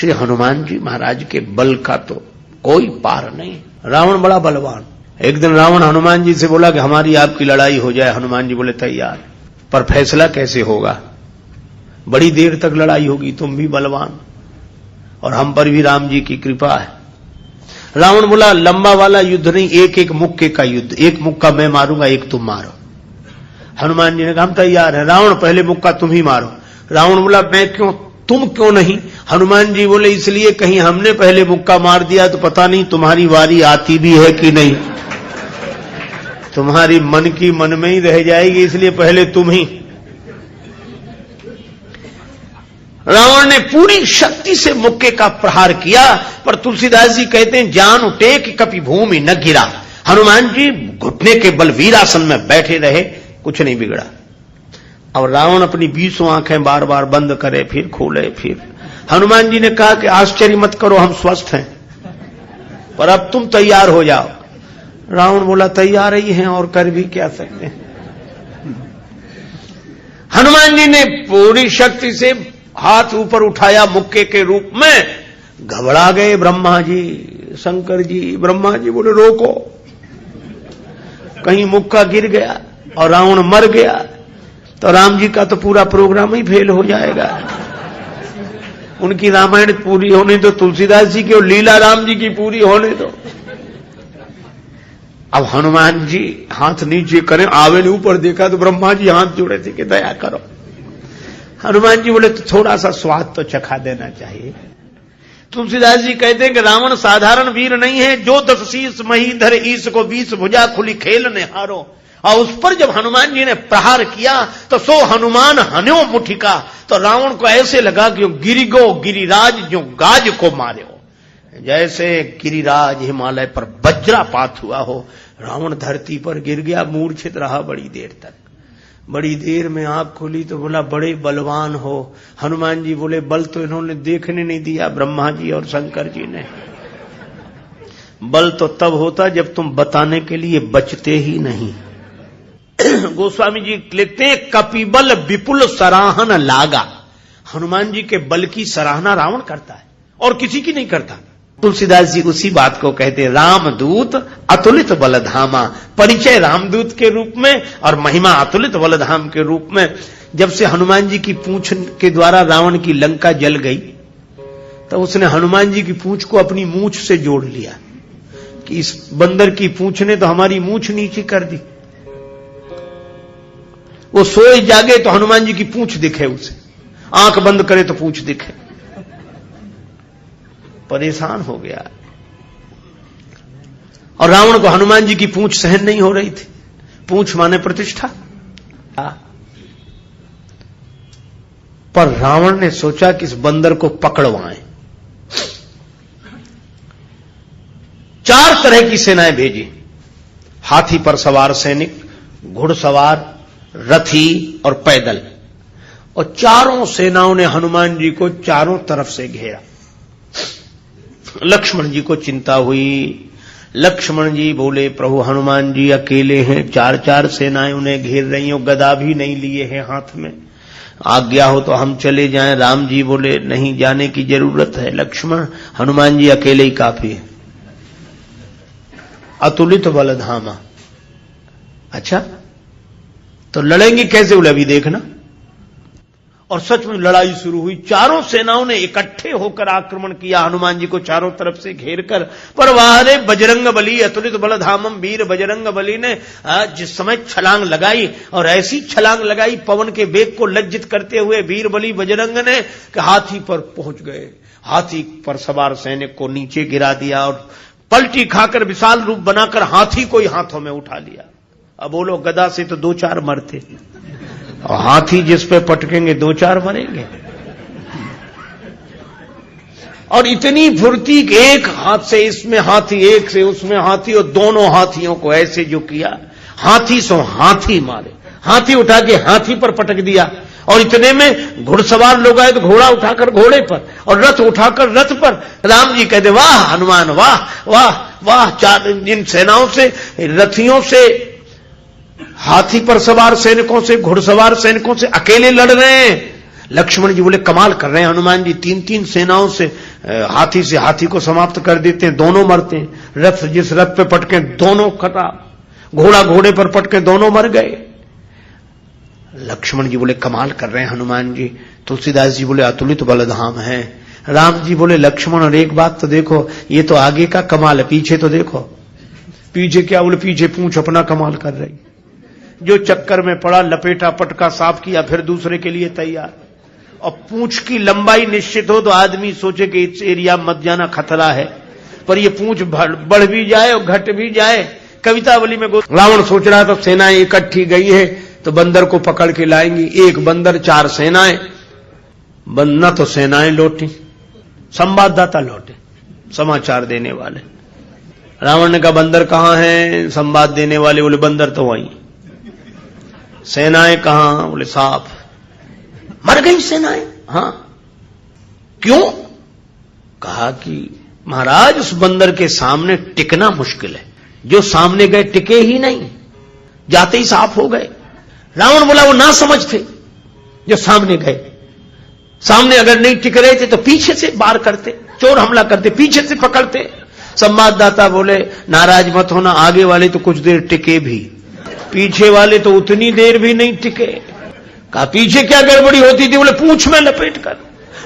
श्री हनुमान जी महाराज के बल का तो कोई पार नहीं। रावण बड़ा बलवान। एक दिन रावण हनुमान जी से बोला कि हमारी आपकी लड़ाई हो जाए। हनुमान जी बोले तैयार, पर फैसला कैसे होगा? बड़ी देर तक लड़ाई होगी, तुम भी बलवान और हम पर भी राम जी की कृपा है। रावण बोला लंबा वाला युद्ध नहीं, एक एक मुक्के का युद्ध, एक मुक्का मैं मारूंगा, एक तुम मारो। हनुमान जी ने कहा हम तैयार है। रावण पहले मुक्का तुम ही मारो। रावण बोला मैं क्यों, तुम क्यों नहीं? हनुमान जी बोले इसलिए कहीं हमने पहले मुक्का मार दिया तो पता नहीं तुम्हारी वारी आती भी है कि नहीं, तुम्हारी मन की मन में ही रह जाएगी, इसलिए पहले तुम ही। रावण ने पूरी शक्ति से मुक्के का प्रहार किया, पर तुलसीदास जी कहते हैं जान उठे कि कभी भूमि न गिरा। हनुमान जी घुटने के बल वीरासन में बैठे रहे, कुछ नहीं बिगड़ा। और रावण अपनी 20 आंखें बार बार बंद करे, फिर खोले, फिर हनुमान जी ने कहा कि आश्चर्य मत करो, हम स्वस्थ हैं, पर अब तुम तैयार हो जाओ। रावण बोला तैयार ही हैं और कर भी क्या सकते हैं। हनुमान जी ने पूरी शक्ति से हाथ ऊपर उठाया मुक्के के रूप में। घबरा गए ब्रह्मा जी, शंकर जी। ब्रह्मा जी बोले रोको, कहीं मुक्का गिर गया और रावण मर गया तो राम जी का तो पूरा प्रोग्राम ही फेल हो जाएगा। उनकी रामायण पूरी होने दो, तुलसीदास जी की और लीला राम जी की पूरी होने दो। अब हनुमान जी हाथ नीचे करें, आवे ने ऊपर देखा तो ब्रह्मा जी हाथ जोड़े थे कि दया करो। हनुमान जी बोले तो थोड़ा सा स्वाद तो चखा देना चाहिए। तुलसीदास जी कहते हैं कि रावण साधारण वीर नहीं है, जो 10 शीश मही धर ईश को 20 भुजा खुली खेल ने हारो। और उस पर जब हनुमान जी ने प्रहार किया तो सो हनुमान हन्यो मुठिका, तो रावण को ऐसे लगा कि गिरिगो गिरिराज जो गाज को मारे हो, जैसे गिरिराज हिमालय पर वज्रापात हुआ हो। रावण धरती पर गिर गया, मूर्छित रहा बड़ी देर तक। बड़ी देर में आंख खुली तो बोला बड़े बलवान हो। हनुमान जी बोले बल तो इन्होंने देखने नहीं दिया, ब्रह्मा जी और शंकर जी ने। बल तो तब होता जब तुम बताने के लिए बचते ही नहीं। गोस्वामी जी लिखते हैं कपिबल विपुल सराहन लागा। हनुमान जी के बल की सराहना रावण करता है और किसी की नहीं करता। तुलसीदास जी उसी बात को कहते हैं रामदूत अतुलित बलधामा। परिचय रामदूत के रूप में और महिमा अतुलित बलधाम के रूप में। जब से हनुमान जी की पूंछ के द्वारा रावण की लंका जल गई तो उसने हनुमान जी की पूंछ को अपनी मूंछ से जोड़ लिया कि इस बंदर की पूंछ ने तो हमारी मूंछ नीचे कर दी। वो सोए जागे तो हनुमान जी की पूंछ दिखे उसे, आंख बंद करे तो पूंछ दिखे। परेशान हो गया। और रावण को हनुमान जी की पूंछ सहन नहीं हो रही थी। पूंछ माने प्रतिष्ठा। पर रावण ने सोचा कि इस बंदर को पकड़वाएं। 4 तरह की सेनाएं भेजी। हाथी पर सवार सैनिक, घुड़सवार, रथी और पैदल। और चारों सेनाओं ने हनुमान जी को चारों तरफ से घेरा। लक्ष्मण जी को चिंता हुई। लक्ष्मण जी बोले प्रभु हनुमान जी अकेले हैं, 4 सेनाएं उन्हें घेर रही हैं, गदा भी नहीं लिए हैं हाथ में, आज्ञा हो तो हम चले जाएं। राम जी बोले नहीं, जाने की जरूरत है लक्ष्मण, हनुमान जी अकेले ही काफी है। अतुलित बलधामा। अच्छा तो लड़ेंगे कैसे? बोले अभी देखना। और सच में लड़ाई शुरू हुई। चारों सेनाओं ने इकट्ठे होकर आक्रमण किया हनुमान जी को चारों तरफ से घेरकर। पर वारे बजरंग बली अतुलित बलधामम, वीर बजरंग बली ने जिस समय छलांग लगाई और ऐसी छलांग लगाई पवन के वेग को लज्जित करते हुए वीर बली बजरंग ने कि हाथी पर पहुंच गए। हाथी पर सवार सैनिक को नीचे गिरा दिया और पलटी खाकर विशाल रूप बनाकर हाथी को ही हाथों में उठा लिया। अब बोलो गदा से तो 2-4 मरते और हाथी जिस पे पटकेंगे 2-4 मरेंगे। और इतनी फुर्ती कि एक हाथ से इसमें हाथी, एक से उसमें हाथी, और दोनों हाथियों को ऐसे जो किया, हाथी सो हाथी मारे। हाथी उठा के हाथी पर पटक दिया। और इतने में घुड़सवार लोग आए तो घोड़ा उठाकर घोड़े पर और रथ उठाकर रथ पर। राम जी कहते वाह हनुमान वाह वाह वाह। 4 इन सेनाओं से, रथियों से, हाथी पर सवार सैनिकों से, घुड़सवार सैनिकों से अकेले लड़ रहे हैं। लक्ष्मण जी बोले कमाल कर रहे हैं हनुमान जी, 3-3 सेनाओं से हाथी को समाप्त कर देते हैं, दोनों मरते हैं। रथ जिस रथ पे पटके दोनों खराब, घोड़ा घोड़े पर पटके दोनों मर गए। लक्ष्मण जी बोले कमाल कर रहे हैं हनुमान जी। तुलसीदास जी बोले अतुलित बलधाम है। राम जी बोले लक्ष्मण और एक बात तो देखो, ये तो आगे का कमाल है, पीछे तो देखो। पीछे क्या? बोले पीछे पूंछ अपना कमाल कर रही। जो चक्कर में पड़ा, लपेटा, पटका, साफ किया, फिर दूसरे के लिए तैयार। और पूंछ की लंबाई निश्चित हो तो आदमी सोचे कि इस एरिया मत जाना, खतरा है, पर ये पूंछ बढ़ भी जाए और घट भी जाए। कवितावली में रावण सोच रहा था सेनाएं इकट्ठी गई है तो बंदर को पकड़ के लाएंगी। एक बंदर 4 सेनाएं, न तो सेनाएं लौटी, संवाददाता लौटे, समाचार देने वाले। रावण ने कहा बंदर कहां है? संवाद देने वाले बोले बंदर तो वहीं। सेनाएं कहां? बोले साफ मर गई सेनाएं। हां, क्यों? कहा कि महाराज उस बंदर के सामने टिकना मुश्किल है, जो सामने गए टिके ही नहीं, जाते ही साफ हो गए। रावण बोला वो ना समझ थे जो सामने गए, सामने अगर नहीं टिक रहे थे तो पीछे से वार करते, चोर हमला करते, पीछे से पकड़ते। संवाददाता बोले नाराज मत होना, आगे वाले तो कुछ देर टिके भी, पीछे वाले तो उतनी देर भी नहीं टिके। कहा पीछे क्या गड़बड़ी होती थी? बोले पूंछ में लपेट कर।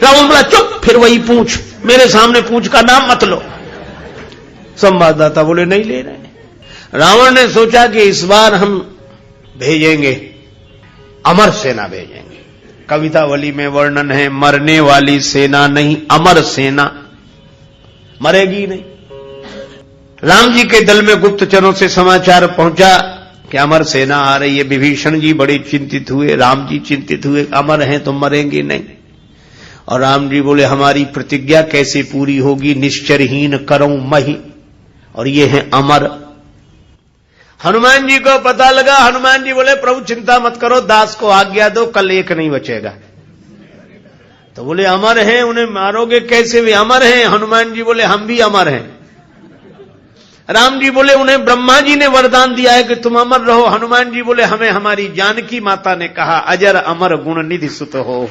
रावण बोला चुप, फिर वही पूंछ, मेरे सामने पूंछ का नाम मत लो। संवाददाता बोले नहीं ले रहे। रावण ने सोचा कि इस बार हम भेजेंगे, अमर सेना भेजेंगे। कवितावली में वर्णन है मरने वाली सेना नहीं, अमर सेना, मरेगी नहीं। राम जी के दल में गुप्तचरों से समाचार पहुंचा कि अमर सेना आ रही है। विभीषण जी बड़े चिंतित हुए, राम जी चिंतित हुए, अमर हैं तो मरेंगे नहीं। और राम जी बोले हमारी प्रतिज्ञा कैसे पूरी होगी? निश्चरहीन करऊं मही, और ये है अमर। हनुमान जी को पता लगा। हनुमान जी बोले प्रभु चिंता मत करो, दास को आज्ञा दो, कल एक नहीं बचेगा। तो बोले अमर हैं, उन्हें मारोगे कैसे? वे अमर हैं। हनुमान जी बोले हम भी अमर हैं। राम जी बोले उन्हें ब्रह्मा जी ने वरदान दिया है कि तुम अमर रहो। हनुमान जी बोले हमें हमारी जानकी माता ने कहा अजर अमर गुण निधि सुत हो।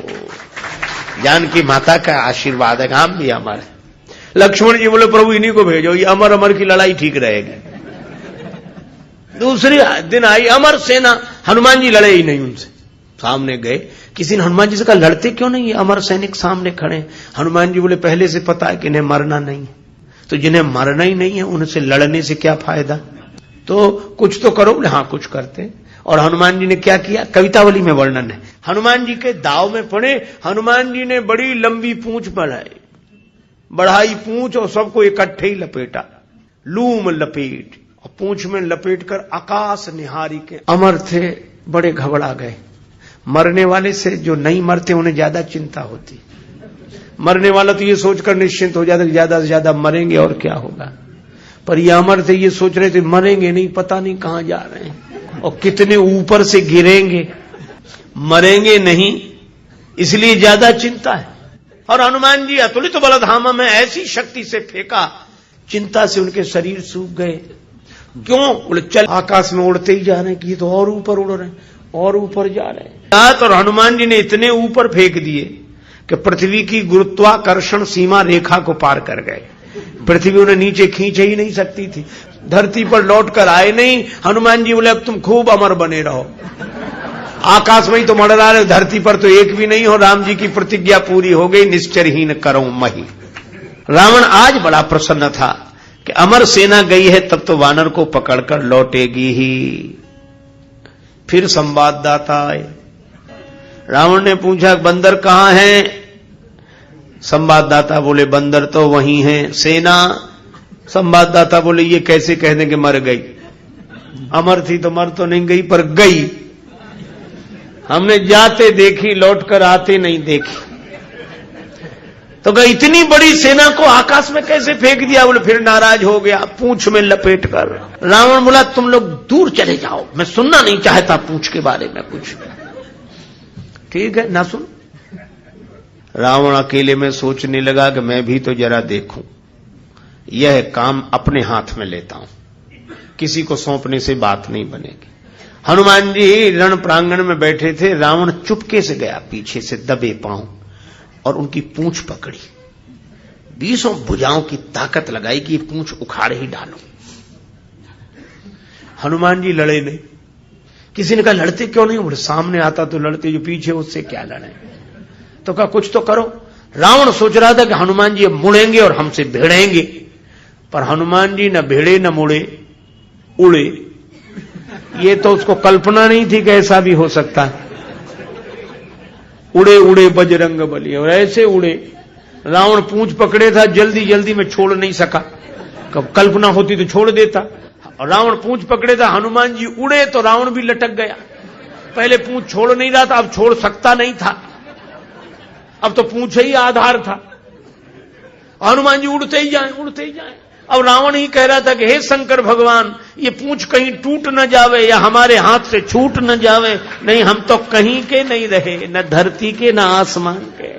जानकी माता का आशीर्वाद है, हम भी अमर है। लक्ष्मण जी बोले प्रभु इन्हीं को भेजो, ये अमर अमर की लड़ाई ठीक रहेगी। दूसरे दिन आई अमर सेना, हनुमान जी लड़े ही नहीं उनसे। सामने गए, किसी ने हनुमान जी से कहा लड़ते क्यों नहीं, अमर सैनिक सामने खड़े। हनुमान जी बोले पहले से पता है कि इन्हें मरना नहीं है, तो जिन्हें मरना ही नहीं है उनसे लड़ने से क्या फायदा, तो कुछ तो करो। बोले हाँ कुछ करते। और हनुमान जी ने क्या किया? कवितावली में वर्णन है। हनुमान जी के दाव में पड़े, हनुमान जी ने बड़ी लंबी पूंछ बढ़ाई पूंछ और सबको इकट्ठे ही लपेटा, लूम लपेट, और पूंछ में लपेट कर आकाश निहारी के अमर थे, बड़े घबरा गए। मरने वाले से जो नहीं मरते उन्हें ज्यादा चिंता होती। मरने वाला तो ये सोचकर निश्चिंत हो जाता कि ज्यादा से ज्यादा मरेंगे और क्या होगा, पर ये अमर थे, ये सोच रहे थे मरेंगे नहीं, पता नहीं कहां जा रहे हैं और कितने ऊपर से गिरेंगे, मरेंगे नहीं, इसलिए ज्यादा चिंता है। और हनुमान जी अतुलित बलधामा में ऐसी शक्ति से फेंका, चिंता से उनके शरीर सूख गए। क्यों? बोले चल आकाश में उड़ते ही जा रहे हैं कि ये तो और ऊपर उड़ रहे हैं और ऊपर जा रहे हैं। और हनुमान जी ने इतने ऊपर फेंक दिए कि पृथ्वी की गुरुत्वाकर्षण सीमा रेखा को पार कर गए। पृथ्वी उन्हें नीचे खींच ही नहीं सकती थी, धरती पर लौट कर आए नहीं। हनुमान जी बोले अब तुम खूब अमर बने रहो, आकाश में ही तो मंडरा रहे, धरती पर तो एक भी नहीं हो। राम जी की प्रतिज्ञा पूरी हो गई, निश्चरहीन करऊं मही। रावण आज बड़ा प्रसन्न था कि अमर सेना गई है, तब तो वानर को पकड़कर लौटेगी ही। फिर संवाददाता आए। रावण ने पूछा बंदर कहां है? संवाददाता बोले बंदर तो वहीं है। सेना? संवाददाता बोले ये कैसे कह दें कि मर गई, अमर थी तो मर तो नहीं गई पर गई, हमने जाते देखी, लौटकर आते नहीं देखी। तो कहा इतनी बड़ी सेना को आकाश में कैसे फेंक दिया? बोले फिर नाराज हो गया, पूंछ में लपेट कर। रावण बोला तुम लोग दूर चले जाओ, मैं सुनना नहीं चाहता पूंछ के बारे में कुछ। ठीक है ना सुन। रावण अकेले में सोचने लगा कि मैं भी तो जरा देखूं, यह काम अपने हाथ में लेता हूं, किसी को सौंपने से बात नहीं बनेगी। हनुमान जी रण प्रांगण में बैठे थे, रावण चुपके से गया पीछे से दबे पांव और उनकी पूंछ पकड़ी, 20 भुजाओं की ताकत लगाई कि पूंछ उखाड़ ही डालो। हनुमान जी लड़े नहीं। किसी ने कहा लड़ते क्यों नहीं? बोले सामने आता तो लड़ते, जो पीछे उससे क्या लड़े। तो कहा कुछ तो करो। रावण सोच रहा था कि हनुमान जी अब मुड़ेंगे और हमसे भिड़ेंगे, पर हनुमान जी न भिड़े न मुड़े, उड़े। ये तो उसको कल्पना नहीं थी कि ऐसा भी हो सकता है। उड़े उड़े बजरंग बली, और ऐसे उड़े। रावण पूंछ पकड़े था, जल्दी जल्दी में छोड़ नहीं सका। कल्पना होती तो छोड़ देता। रावण पूंछ पकड़े था, हनुमान जी उड़े तो रावण भी लटक गया। पहले पूंछ छोड़ नहीं रहा था, अब छोड़ सकता नहीं था, अब तो पूंछ ही आधार था। हनुमान जी उड़ते ही जाए, उड़ते ही जाए। अब रावण ही कह रहा था कि हे शंकर भगवान, ये पूंछ कहीं टूट न जावे या हमारे हाथ से छूट न जावे, नहीं हम तो कहीं के नहीं रहे, न धरती के न आसमान के।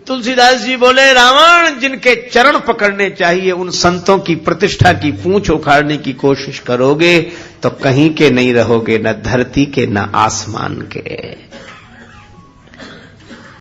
तुलसीदास जी बोले रावण, जिनके चरण पकड़ने चाहिए उन संतों की प्रतिष्ठा की पूंछ उखाड़ने की कोशिश करोगे तो कहीं के नहीं रहोगे, न धरती के न आसमान के।